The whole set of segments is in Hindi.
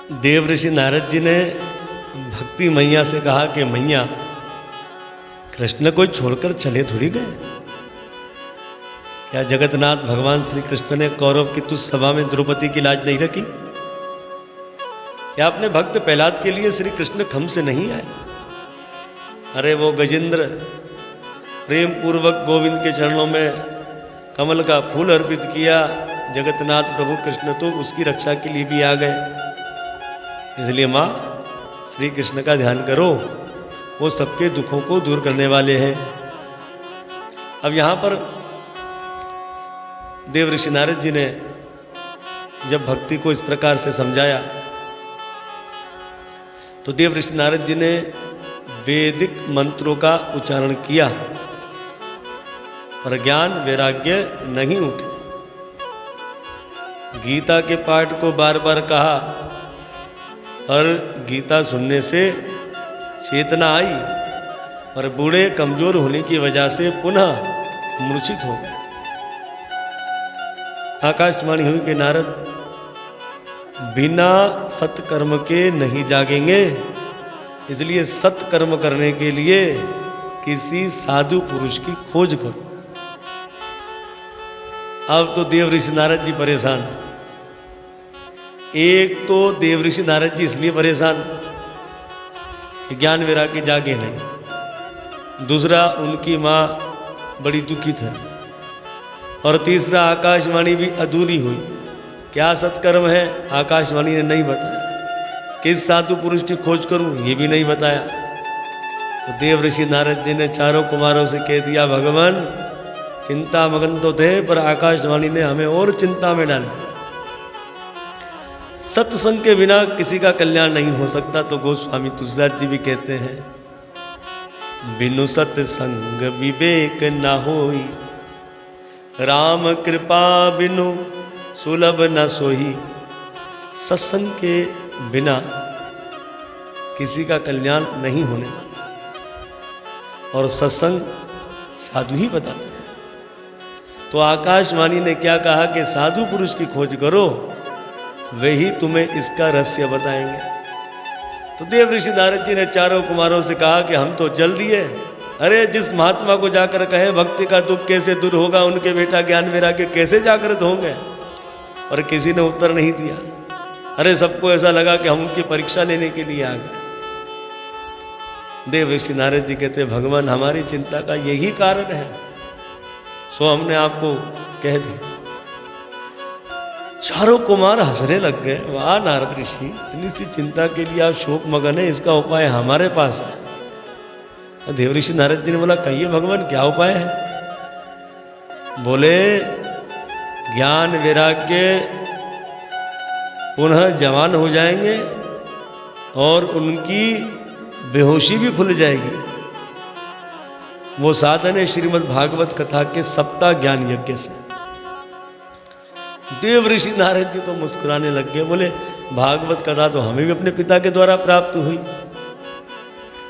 देव ऋषि नारद जी ने भक्ति मैया से कहा कि मैया, कृष्ण कोई छोड़कर चले थोड़ी गए। क्या जगन्नाथ भगवान श्री कृष्ण ने कौरव की तुझ सभा में द्रौपदी की लाज नहीं रखी? क्या अपने भक्त प्रहलाद के लिए श्री कृष्ण खम से नहीं आए? अरे वो गजेंद्र प्रेम पूर्वक गोविंद के चरणों में कमल का फूल अर्पित किया, जगन्नाथ प्रभु कृष्ण तो उसकी रक्षा के लिए भी आ गए। इसलिए माँ, श्री कृष्ण का ध्यान करो, वो सबके दुखों को दूर करने वाले हैं। अब यहाँ पर देव ऋषि नारद जी ने जब भक्ति को इस प्रकार से समझाया तो देव ऋषि नारद जी ने वैदिक मंत्रों का उच्चारण किया, पर ज्ञान वैराग्य नहीं उठे। गीता के पाठ को बार बार कहा और गीता सुनने से चेतना आई, पर बूढ़े कमजोर होने की वजह से पुनः मूर्छित हो गए। आकाशवाणी हुई कि नारद, बिना सत्कर्म के नहीं जागेंगे, इसलिए सत्कर्म करने के लिए किसी साधु पुरुष की खोज करो। अब तो देव ऋषि नारद जी परेशान। एक तो देव ऋषि नारद जी इसलिए परेशान कि ज्ञान वैराग्य जागे नहीं, दूसरा उनकी माँ बड़ी दुखित है, और तीसरा आकाशवाणी भी अधूरी हुई। क्या सत्कर्म है आकाशवाणी ने नहीं बताया, किस साधु पुरुष की खोज करूं ये भी नहीं बताया। तो देव ऋषि नारद जी ने चारों कुमारों से कह दिया, भगवान चिंता मगन तो थे, पर आकाशवाणी ने हमें और चिंता में डाल दिया। सत्संग के बिना किसी का कल्याण नहीं हो सकता। तो गोस्वामी तुलसीदास जी भी कहते हैं, बिनु सत्संग विवेक न होई, राम कृपा बिनु सुलभ न सोही। सत्संग के बिना किसी का कल्याण नहीं होने वाला, और सत्संग साधु ही बताते हैं। तो आकाशवाणी ने क्या कहा कि साधु पुरुष की खोज करो, वही तुम्हें इसका रहस्य बताएंगे। तो देव ऋषि नारद जी ने चारों कुमारों से कहा कि हम तो जल्द ही है। अरे जिस महात्मा को जाकर कहे भक्ति का दुख कैसे दूर होगा, उनके बेटा ज्ञान वैराग्य कैसे जागृत होंगे, पर किसी ने उत्तर नहीं दिया। अरे सबको ऐसा लगा कि हम उनकी परीक्षा लेने के लिए आ गए। देव ऋषि नारद जी कहते, भगवान हमारी चिंता का यही कारण है, सो हमने आपको कह दिया। चारों कुमार हंसने लग गए। वाह नारद ऋषि, इतनी सी चिंता के लिए आप शोक मगन है, इसका उपाय हमारे पास है। देव ऋषि नारद जी ने बोला, कहिए भगवान क्या उपाय है? बोले, ज्ञान वैराग्य पुनः जवान हो जाएंगे और उनकी बेहोशी भी खुल जाएगी। वो साधन है श्रीमद् भागवत कथा के सप्ताह ज्ञान यज्ञ से। देव ऋषि नारद जी तो मुस्कुराने लग गए। बोले, भागवत कथा तो हमें भी अपने पिता के द्वारा प्राप्त हुई।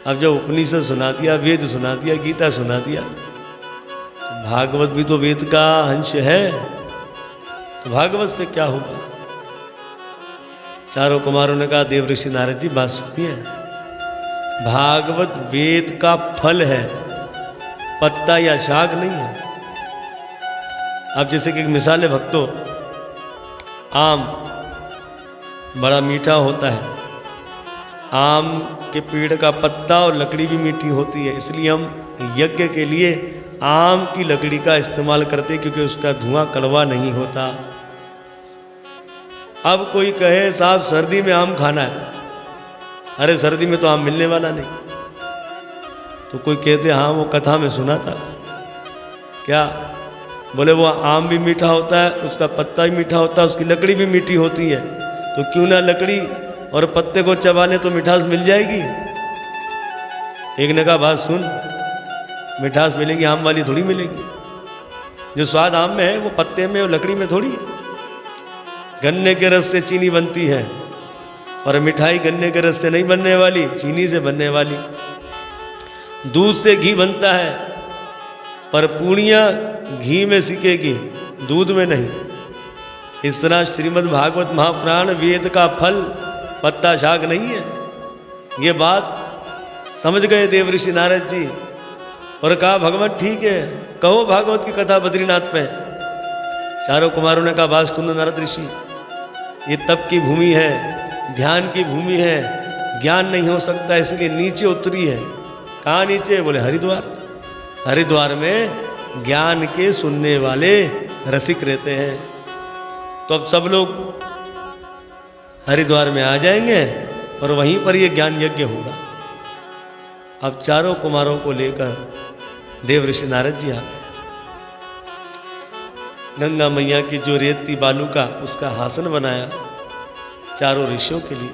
अब जब उपनिषद सुना दिया, वेद सुना दिया, गीता सुना दिया, तो भागवत भी तो वेद का अंश है, तो भागवत से क्या होगा? चारों कुमारों ने कहा, देव ऋषि नारद जी बात सुनिए, भागवत वेद का फल है, पत्ता या शाक नहीं है। अब जैसे कि मिसाल है भक्तों, आम बड़ा मीठा होता है, आम के पेड़ का पत्ता और लकड़ी भी मीठी होती है, इसलिए हम यज्ञ के लिए आम की लकड़ी का इस्तेमाल करते हैं, क्योंकि उसका धुआं कड़वा नहीं होता। अब कोई कहे साहब सर्दी में आम खाना है, अरे सर्दी में तो आम मिलने वाला नहीं। तो कोई कहते हाँ वो कथा में सुना था। क्या? बोले वो आम भी मीठा होता है, उसका पत्ता भी मीठा होता है, उसकी लकड़ी भी मीठी होती है, तो क्यों ना लकड़ी और पत्ते को चबा ले तो मिठास मिल जाएगी। एक ने कहा, बात सुन, मिठास मिलेगी आम वाली थोड़ी मिलेगी। जो स्वाद आम में है वो पत्ते में और लकड़ी में थोड़ी है। गन्ने के रस से चीनी बनती है, और मिठाई गन्ने के रस से नहीं बनने वाली, चीनी से बनने वाली। दूध से घी बनता है, पर पूर्णिया घी में सिकेगी, दूध में नहीं। इस तरह श्रीमद् भागवत महापुराण वेद का फल पत्ता शाक नहीं है। ये बात समझ गए देवऋषि नारद जी और कहा भगवान ठीक है, कहो भागवत की कथा बद्रीनाथ में। चारों कुमारों ने कहा बात सुनो नारद ऋषि, ये तप की भूमि है, ध्यान की भूमि है, ज्ञान नहीं हो सकता इसलिए नीचे उतरी है। कहाँ नीचे? बोले हरिद्वार। हरिद्वार में ज्ञान के सुनने वाले रसिक रहते हैं। तो अब सब लोग हरिद्वार में आ जाएंगे और वहीं पर ये ज्ञान यज्ञ होगा। अब चारों कुमारों को लेकर देवऋषि नारद जी आ गए। गंगा मैया की जो रेती बालू का उसका आसन बनाया चारों ऋषियों के लिए।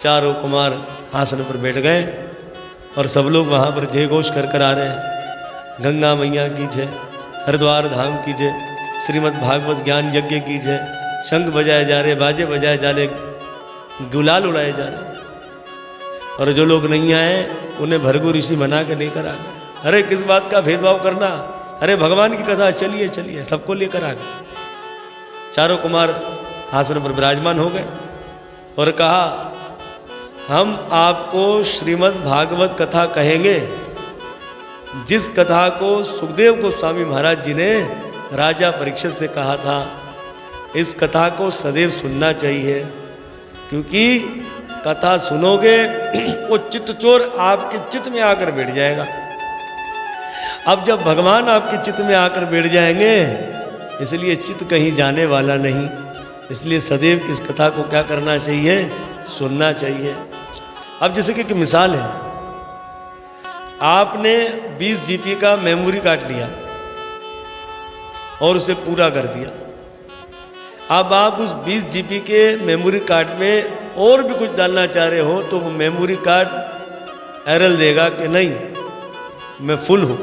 चारों कुमार आसन पर बैठ गए और सब लोग वहाँ पर जय घोष कर कर आ रहे हैं। गंगा मैया की जय, हरिद्वार धाम की जय, श्रीमद् भागवत ज्ञान यज्ञ की जय। शंख बजाए जा रहे, बाजे बजाए जा रहे, गुलाल उड़ाए जा रहे। और जो लोग नहीं आए उन्हें भृगु ऋषि मना के लेकर आ गए। अरे किस बात का भेदभाव करना, अरे भगवान की कथा, चलिए चलिए, सबको लेकर आ गए। चारों कुमार आसन पर विराजमान हो गए और कहा हम आपको श्रीमद् भागवत कथा कहेंगे, जिस कथा को सुखदेव गोस्वामी महाराज जी ने राजा परीक्षित से कहा था। इस कथा को सदैव सुनना चाहिए, क्योंकि कथा सुनोगे वो चित्त चोर आपके चित्त में आकर बैठ जाएगा। अब जब भगवान आपके चित्त में आकर बैठ जाएंगे, इसलिए चित्त कहीं जाने वाला नहीं, इसलिए सदैव इस कथा को क्या करना चाहिए? सुनना चाहिए। अब जैसे कि एक मिसाल है, आपने 20 जीबी का मेमोरी कार्ड लिया और उसे पूरा कर दिया। अब आप उस 20 जीबी के मेमोरी कार्ड में और भी कुछ डालना चाह रहे हो तो वो मेमोरी कार्ड एरर देगा कि नहीं मैं फुल हूँ।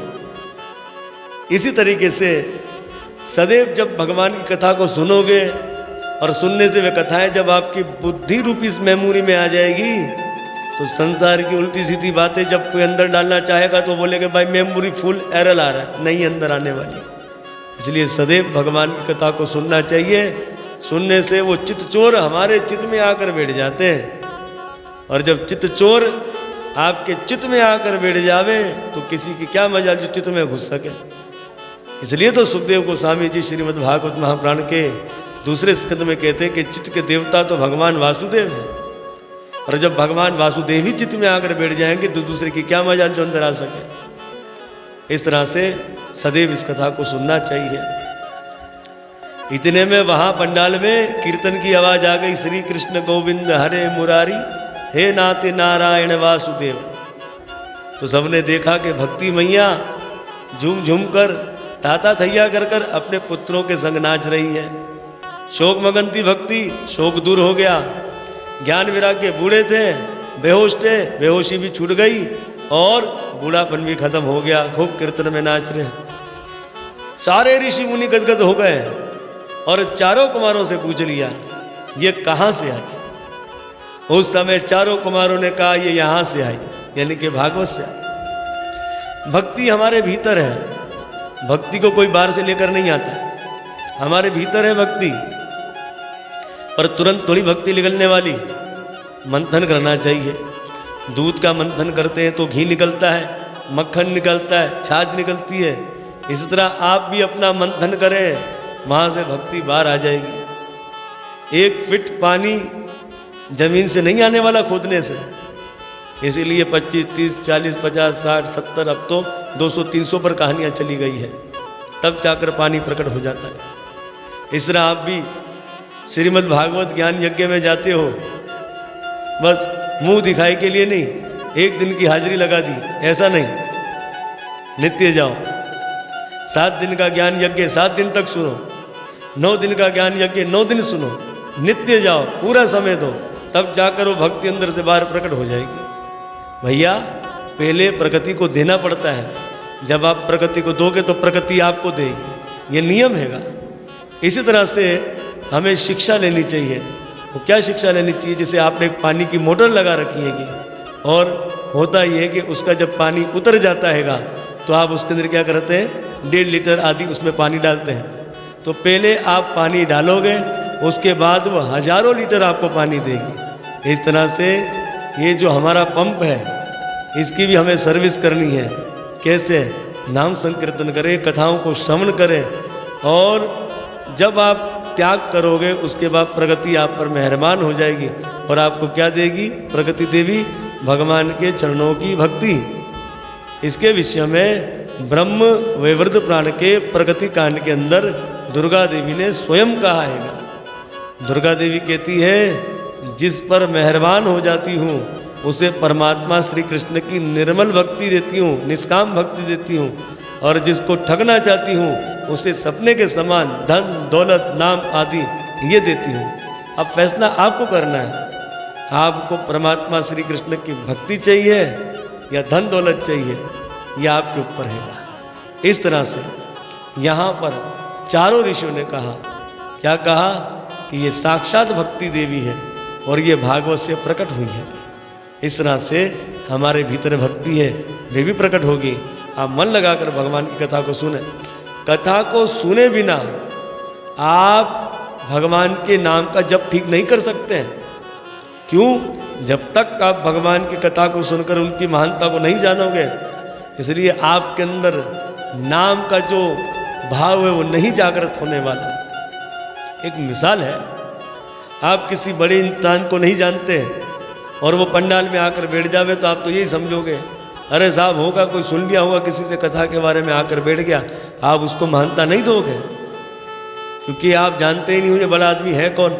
इसी तरीके से सदैव जब भगवान की कथा को सुनोगे और सुनने से वे कथाएं जब आपकी बुद्धि रूपी इस मेमोरी में आ जाएगी, तो संसार की उल्टी सीधी बातें जब कोई अंदर डालना चाहेगा तो बोलेगा भाई मेमोरी फुल एरर आ रहा है, नहीं अंदर आने वाली। इसलिए सदैव भगवान की कथा को सुनना चाहिए। सुनने से वो चित्त चोर हमारे चित्त में आकर बैठ जाते हैं। और जब चित्त चोर आपके चित्त में आकर बैठ जावे तो किसी की क्या मजा जो चित्त में घुस सके। इसलिए तो सुखदेव गोस्वामी जी श्रीमद् भागवत महापुराण के दूसरे स्कंद में कहते हैं कि चित्त के देवता तो भगवान वासुदेव हैं। और जब भगवान वासुदेव ही चित्त में आकर बैठ जाएंगे तो दूसरे की क्या मजाल जो अंदर आ सके। इस तरह से सदैव इस कथा को सुनना चाहिए। इतने में वहां पंडाल में कीर्तन की आवाज आ गई, श्री कृष्ण गोविंद हरे मुरारी, हे नाते नारायण वासुदेव। तो सबने देखा कि भक्ति मैया झूम झूम कर ताता थैया कर कर अपने पुत्रों के संग नाच रही है। शोक मगन थी भक्ति, शोक दूर हो गया। ज्ञान विराग्य बूढ़े थे, बेहोश थे, बेहोशी भी छूट गई और बूढ़ापन भी खत्म हो गया। खूब कीर्तन में नाच रहे। सारे ऋषि मुनि गदगद हो गए और चारों कुमारों से पूछ लिया ये कहाँ से आई। उस समय चारों कुमारों ने कहा ये यहाँ से आई, यानी कि भागवत से आई। भक्ति हमारे भीतर है, भक्ति को कोई बाहर से लेकर नहीं आता, हमारे भीतर है भक्ति। पर तुरंत थोड़ी भक्ति निकलने वाली, मंथन करना चाहिए। दूध का मंथन करते हैं तो घी निकलता है, मक्खन निकलता है, छाछ निकलती है। इसी तरह आप भी अपना मंथन करें, वहाँ से भक्ति बाहर आ जाएगी। 1 फीट पानी जमीन से नहीं आने वाला खोदने से। इसीलिए 25, 30, 40, 50, 60, 70 अब तो 200-300 पर कहानियाँ चली गई है, तब जाकर पानी प्रकट हो जाता है। इस तरह आप भी श्रीमद् भागवत ज्ञान यज्ञ में जाते हो, बस मुंह दिखाई के लिए नहीं, 1 दिन की हाजिरी लगा दी, ऐसा नहीं। नित्य जाओ। 7 दिन का ज्ञान यज्ञ 7 दिन तक सुनो, 9 दिन का ज्ञान यज्ञ 9 दिन सुनो। नित्य जाओ, पूरा समय दो, तब जाकर वो भक्ति अंदर से बाहर प्रकट हो जाएगी। भैया पहले प्रकृति को देना पड़ता है, जब आप प्रकृति को दोगे तो प्रकृति आपको देगी, ये नियम हैगा। इसी तरह से हमें शिक्षा लेनी चाहिए। वो क्या शिक्षा लेनी चाहिए? जैसे आपने एक पानी की मोटर लगा रखी हैगी और होता ये है कि उसका जब पानी उतर जाता हैगा तो आप उसके अंदर क्या करते हैं, 1.5 लीटर आदि उसमें पानी डालते हैं। तो पहले आप पानी डालोगे, उसके बाद वो हजारों लीटर आपको पानी देगी। इस तरह से ये जो हमारा पंप है इसकी भी हमें सर्विस करनी है। कैसे? नाम संकीर्तन करें, कथाओं को श्रवण करें, और जब आप त्याग करोगे उसके बाद प्रगति आप पर मेहरबान हो जाएगी। और आपको क्या देगी प्रगति देवी? भगवान के चरणों की भक्ति। इसके विषय में ब्रह्म वैवर्त पुराण के प्रगति कांड के अंदर दुर्गा देवी ने स्वयं कहा है। दुर्गा देवी कहती है जिस पर मेहरबान हो जाती हूँ उसे परमात्मा श्री कृष्ण की निर्मल भक्ति देती हूँ, निष्काम भक्ति देती हूँ, और जिसको ठगना चाहती हूँ उसे सपने के समान धन दौलत नाम आदि ये देती हूँ। अब फैसला आपको करना है, आपको परमात्मा श्री कृष्ण की भक्ति चाहिए या धन दौलत चाहिए, यह आपके ऊपर है। इस तरह से यहाँ पर चारों ऋषियों ने कहा, क्या कहा? कि ये साक्षात भक्ति देवी है और ये भागवत से प्रकट हुई है। इस तरह से हमारे भीतर भक्ति है, वे भी प्रकट होगी। आप मन लगाकर भगवान की कथा को सुने। कथा को सुने बिना आप भगवान के नाम का जप ठीक नहीं कर सकते हैं। क्यों? जब तक आप भगवान की कथा को सुनकर उनकी महानता को नहीं जानोगे, इसलिए आपके अंदर नाम का जो भाव है वो नहीं जागृत होने वाला। एक मिसाल है, आप किसी बड़े इंसान को नहीं जानते और वो पंडाल में आकर बैठ जावे तो आप तो यही समझोगे अरे साहब होगा, कोई सुन लिया होगा किसी से कथा के बारे में आकर बैठ गया। आप उसको महानता नहीं दोगे क्योंकि आप जानते ही नहीं हो ये बड़ा आदमी है कौन।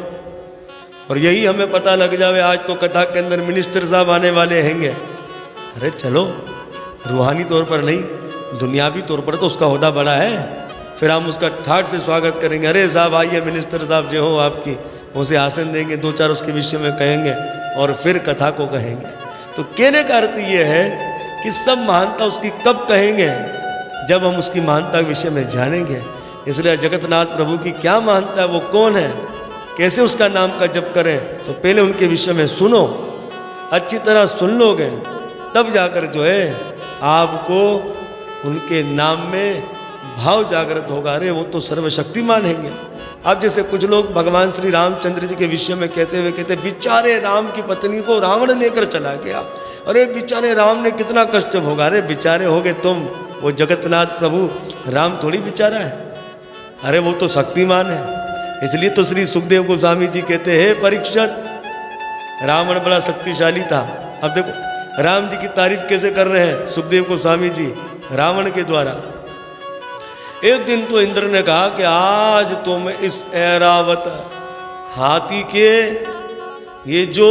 और यही हमें पता लग जावे आज तो कथा के अंदर मिनिस्टर साहब आने वाले हैंगे, अरे चलो रूहानी तौर पर नहीं दुनियावी तौर पर तो उसका ओहदा बड़ा है, फिर हम उसका ठाठ से स्वागत करेंगे, अरे साहब आइए मिनिस्टर साहब जो हो आपकी, उसे आसन देंगे, दो चार उसके विषय में कहेंगे और फिर कथा को कहेंगे। तो कहने का अर्थ ये है कि सब महानता उसकी कब कहेंगे? जब हम उसकी महानता के विषय में जानेंगे। इसलिए जगन्नाथ प्रभु की क्या महानता है, वो कौन है, कैसे उसका नाम का जप करें, तो पहले उनके विषय में सुनो, अच्छी तरह सुन लोगे तब जाकर जो है आपको उनके नाम में भाव जागृत होगा। अरे वो तो सर्वशक्तिमान हैंगे। अब जैसे कुछ लोग भगवान श्री रामचंद्र जी के विषय में कहते हुए कहते बेचारे राम की पत्नी को रावण लेकर चला गया, अरे बेचारे राम ने कितना कष्ट भोगा। अरे बेचारे हो गए तुम, वो जगन्नाथ प्रभु राम थोड़ी बेचारा है, अरे वो तो शक्तिमान है। इसलिए तो श्री सुखदेव गोस्वामी जी कहते हैं परीक्षित रावण बड़ा शक्तिशाली था। अब देखो राम जी की तारीफ कैसे कर रहे हैं सुखदेव गोस्वामी जी रावण के द्वारा। एक दिन तो इंद्र ने कहा कि आज तो मैं इस ऐरावत हाथी के ये जो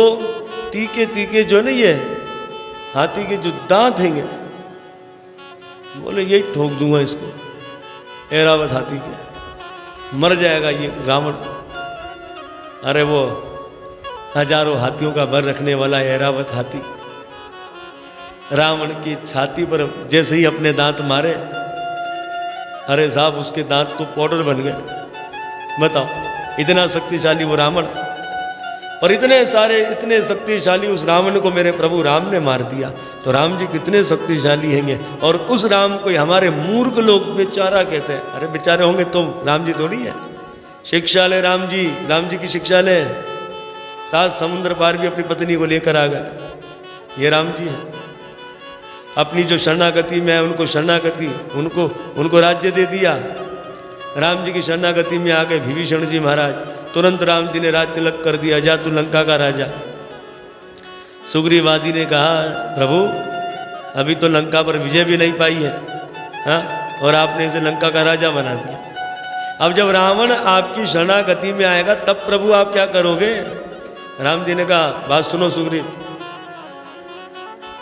तीखे तीखे जो नहीं है हाथी के जो दांत हैंगे, बोले यही ठोक दूंगा इसको, ऐरावत हाथी के, मर जाएगा ये रावण। अरे वो हजारों हाथियों का बर रखने वाला ऐरावत हाथी रावण की छाती पर जैसे ही अपने दांत मारे, अरे साहब उसके दांत तो पाउडर बन गए। बताओ इतना शक्तिशाली वो रावण, और इतने शक्तिशाली उस रावण को मेरे प्रभु राम ने मार दिया। तो राम जी कितने शक्तिशाली हैंगे, और उस राम को हमारे मूर्ख लोग बेचारा कहते हैं। अरे बेचारे होंगे तुम, राम जी थोड़ी है। शिक्षा ले राम जी की शिक्षा ले, 7 समुद्र पार भी अपनी पत्नी को लेकर आ गए, ये राम जी है। अपनी जो शरणागति में उनको शरणागति उनको राज्य दे दिया। राम जी की शरणागति में आ गए विभीषण जी महाराज, तुरंत राम जी ने राज तिलक कर दिया, जा तू लंका का राजा। सुग्रीव आदि ने कहा प्रभु अभी तो लंका पर विजय भी नहीं पाई है, हाँ, और आपने इसे लंका का राजा बना दिया। अब जब रावण आपकी शरणागति में आएगा तब प्रभु आप क्या करोगे? राम जी ने कहा बात सुनो सुग्रीव,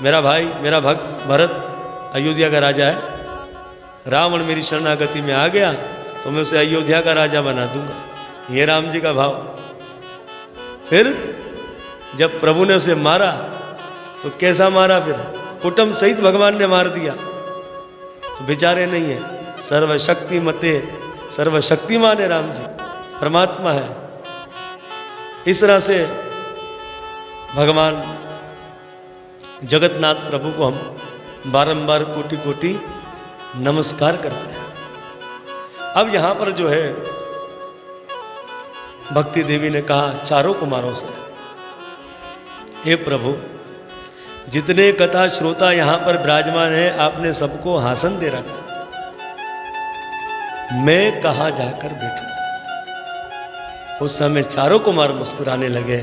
मेरा भाई मेरा भक्त भरत अयोध्या का राजा है, रावण मेरी शरणागति में आ गया तो मैं उसे अयोध्या का राजा बना दूंगा। ये राम जी का भाव। फिर जब प्रभु ने उसे मारा तो कैसा मारा? फिर कुटुंब सहित भगवान ने मार दिया। तो बेचारे नहीं है, सर्वशक्तिमते सर्वशक्तिमान है राम जी, परमात्मा है। इस तरह से भगवान जगन्नाथ प्रभु को हम बारंबार कोटि कोटि नमस्कार करते हैं। अब यहाँ पर जो है भक्ति देवी ने कहा चारों कुमारों से हे प्रभु, जितने कथा श्रोता यहाँ पर विराजमान है, आपने सबको आसन दे रखा, मैं कहाँ जाकर बैठूं। उस समय चारों कुमार मुस्कुराने लगे।